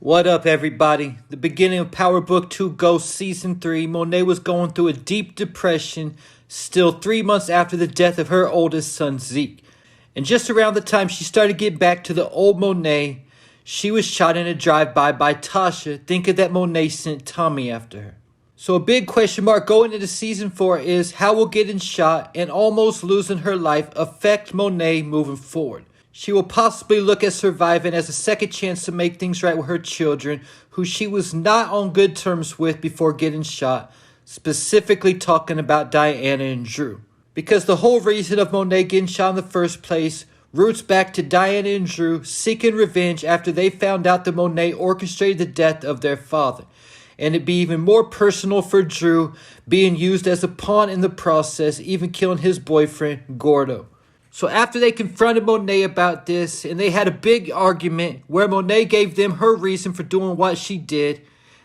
What up, everybody? The beginning of Power Book 2 Ghost Season 3, Monet was going through a deep depression, still 3 months after the death of her oldest son, Zeke. And just around the time she started getting back to the old Monet, she was shot in a drive-by by Tasha, thinking that Monet sent Tommy after her. So a big question mark going into Season 4 is how will getting shot and almost losing her life affect Monet moving forward? She will possibly look at surviving as a second chance to make things right with her children, who she was not on good terms with before getting shot, specifically talking about Diana and Drew. Because the whole reason of Monet getting shot in the first place roots back to Diana and Drew seeking revenge after they found out that Monet orchestrated the death of their father. And it'd be even more personal for Drew, being used as a pawn in the process, even killing his boyfriend, Gordo. So after they confronted Monet about this, and they had a big argument where Monet gave them her reason for doing what she did,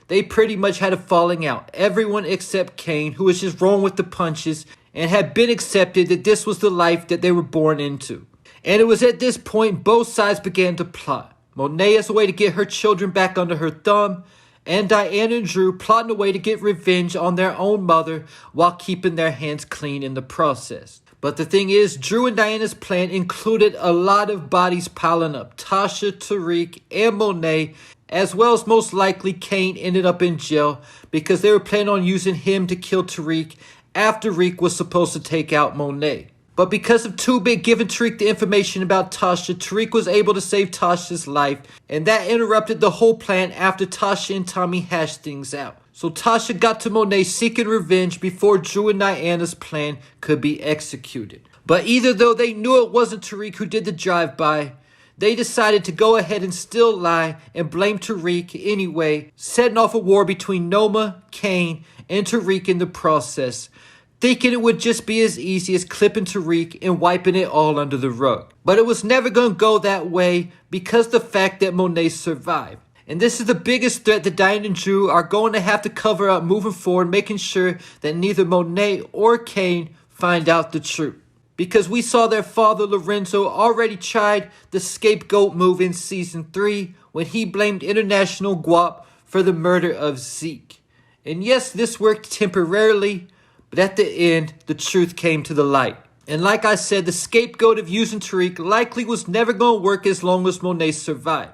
they pretty much had a falling out. Everyone except Kane, who was just rolling with the punches, and had been accepted that this was the life that they were born into. And it was at this point both sides began to plot. Monet as a way to get her children back under her thumb, and Diana and Drew plotting a way to get revenge on their own mother while keeping their hands clean in the process. But the thing is, Drew and Diana's plan included a lot of bodies piling up. Tasha, Tariq, and Monet, as well as most likely Kane ended up in jail because they were planning on using him to kill Tariq after Tariq was supposed to take out Monet. But because of Too Big giving Tariq the information about Tasha, Tariq was able to save Tasha's life, and that interrupted the whole plan after Tasha and Tommy hashed things out. So Tasha got to Monet seeking revenge before Drew and Diana's plan could be executed. But either though they knew it wasn't Tariq who did the drive-by, they decided to go ahead and still lie and blame Tariq anyway, setting off a war between Noma, Kane, and Tariq in the process, thinking it would just be as easy as clipping Tariq and wiping it all under the rug. But it was never going to go that way because of the fact that Monet survived. And this is the biggest threat that Diana and Drew are going to have to cover up moving forward, making sure that neither Monet or Kane find out the truth. Because we saw their father Lorenzo already tried the scapegoat move in Season 3 when he blamed International Guap for the murder of Zeke. And yes, this worked temporarily, but at the end, the truth came to the light. And like I said, the scapegoat of using Tariq likely was never going to work as long as Monet survived,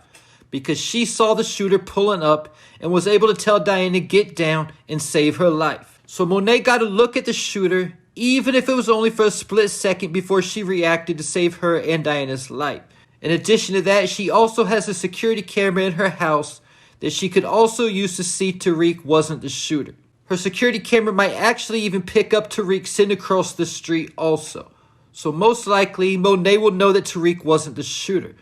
because she saw the shooter pulling up and was able to tell Diana to get down and save her life. So Monet got a look at the shooter, even if it was only for a split second before she reacted to save her and Diana's life. In addition to that, she also has a security camera in her house that she could also use to see Tariq wasn't the shooter. Her security camera might actually even pick up Tariq sitting across the street also. So most likely, Monet will know that Tariq wasn't the shooter.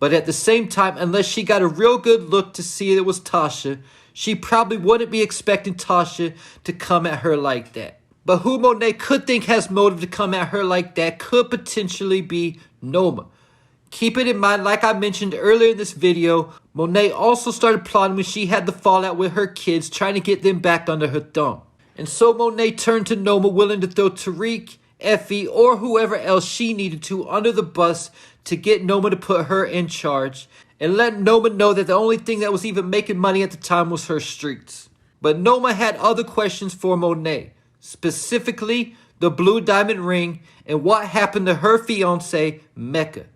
But at the same time, unless she got a real good look to see it was Tasha, she probably wouldn't be expecting Tasha to come at her like that. But who Monet could think has motive to come at her like that could potentially be Noma. Keep it in mind, like I mentioned earlier in this video, Monet also started plotting when she had the fallout with her kids, trying to get them back under her thumb. And so Monet turned to Noma, willing to throw Tariq, Effie, or whoever else she needed to under the bus to get Noma to put her in charge, and let Noma know that the only thing that was even making money at the time was her streaks. But Noma had other questions for Monet, specifically the blue diamond ring and what happened to her fiance, Mecca.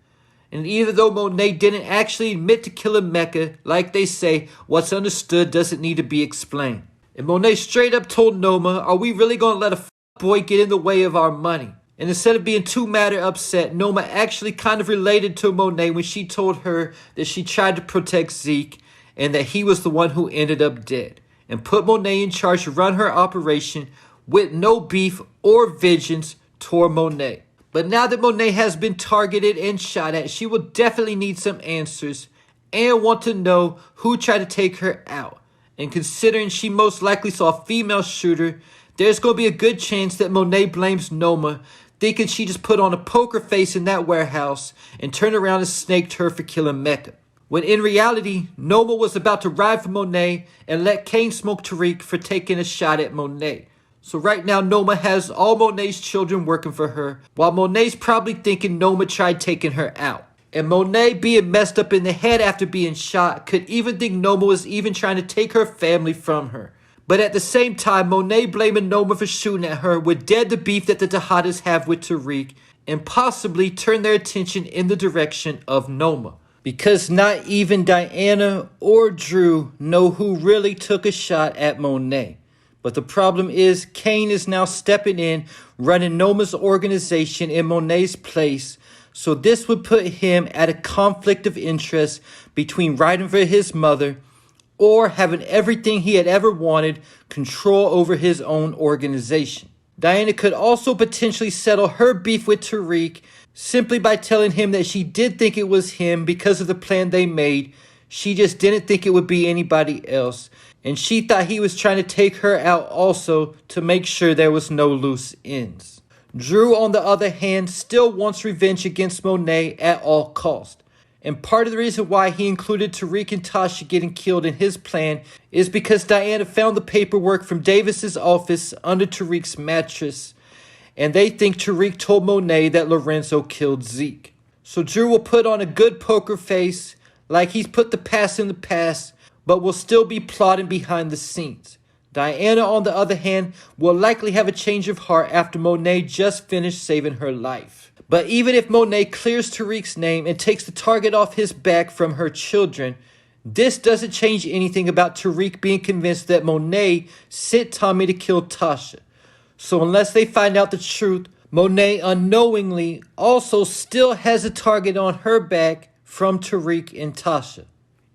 And even though Monet didn't actually admit to killing Mecca, like they say, what's understood doesn't need to be explained. And Monet straight up told Noma, are we really going to let a boy get in the way of our money? And instead of being too mad or upset, Noma actually kind of related to Monet when she told her that she tried to protect Zeke and that he was the one who ended up dead, and put Monet in charge to run her operation with no beef or vengeance toward Monet. But now that Monet has been targeted and shot at, she will definitely need some answers and want to know who tried to take her out. And considering she most likely saw a female shooter, there's going to be a good chance that Monet blames Noma, thinking she just put on a poker face in that warehouse and turned around and snaked her for killing Mecca. When in reality, Noma was about to ride for Monet and let Kane smoke Tariq for taking a shot at Monet. So right now, Noma has all Monet's children working for her, while Monet's probably thinking Noma tried taking her out. And Monet, being messed up in the head after being shot, could even think Noma was even trying to take her family from her. But at the same time, Monet blaming Noma for shooting at her would dead the beef that the Tejadas have with Tariq and possibly turn their attention in the direction of Noma. Because not even Diana or Drew know who really took a shot at Monet. But the problem is, Kane is now stepping in, running Noma's organization in Monet's place. So this would put him at a conflict of interest between writing for his mother or having everything he had ever wanted, control over his own organization. Diana could also potentially settle her beef with Tariq simply by telling him that she did think it was him because of the plan they made. She just didn't think it would be anybody else. And she thought he was trying to take her out also to make sure there was no loose ends. Drew, on the other hand, still wants revenge against Monet at all costs. And part of the reason why he included Tariq and Tasha getting killed in his plan is because Diana found the paperwork from Davis's office under Tariq's mattress, and they think Tariq told Monet that Lorenzo killed Zeke. So Drew will put on a good poker face, like he's put the past in the past, but will still be plotting behind the scenes. Diana, on the other hand, will likely have a change of heart after Monet just finished saving her life. But even if Monet clears Tariq's name and takes the target off his back from her children, this doesn't change anything about Tariq being convinced that Monet sent Tommy to kill Tasha. So unless they find out the truth, Monet unknowingly also still has a target on her back from Tariq and Tasha.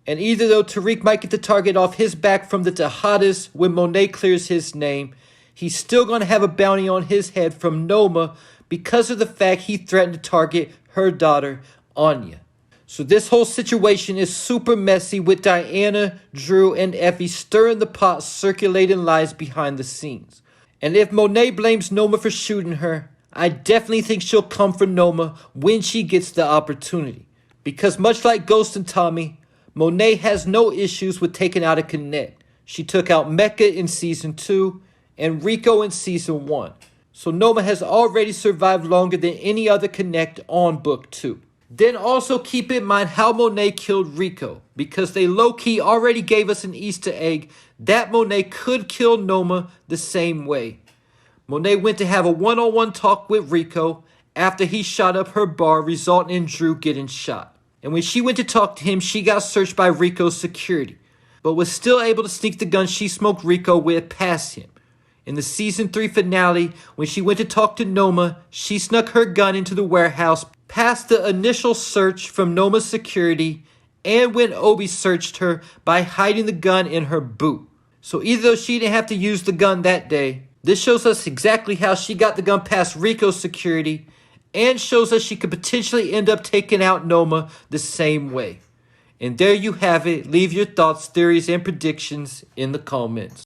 And either though Tariq might get the target off his back from the Tejadas when Monet clears his name, he's still going to have a bounty on his head from Noma because of the fact he threatened to target her daughter, Anya. So this whole situation is super messy with Diana, Drew, and Effie stirring the pot, circulating lies behind the scenes. And if Monet blames Noma for shooting her, I definitely think she'll come for Noma when she gets the opportunity. Because much like Ghost and Tommy, Monet has no issues with taking out a Connect. She took out Mecca in Season 2 and Rico in Season 1. So Noma has already survived longer than any other Connect on Book 2. Then also keep in mind how Monet killed Rico, because they low-key already gave us an Easter egg that Monet could kill Noma the same way. Monet went to have a one-on-one talk with Rico after he shot up her bar, resulting in Drew getting shot. And when she went to talk to him, she got searched by Rico's security, but was still able to sneak the gun she smoked Rico with past him. In the Season 3 finale, when she went to talk to Noma, she snuck her gun into the warehouse past the initial search from Noma's security and when Obi searched her by hiding the gun in her boot. So even though she didn't have to use the gun that day, this shows us exactly how she got the gun past Rico's security and shows us she could potentially end up taking out Noma the same way. And there you have it. Leave your thoughts, theories, and predictions in the comments.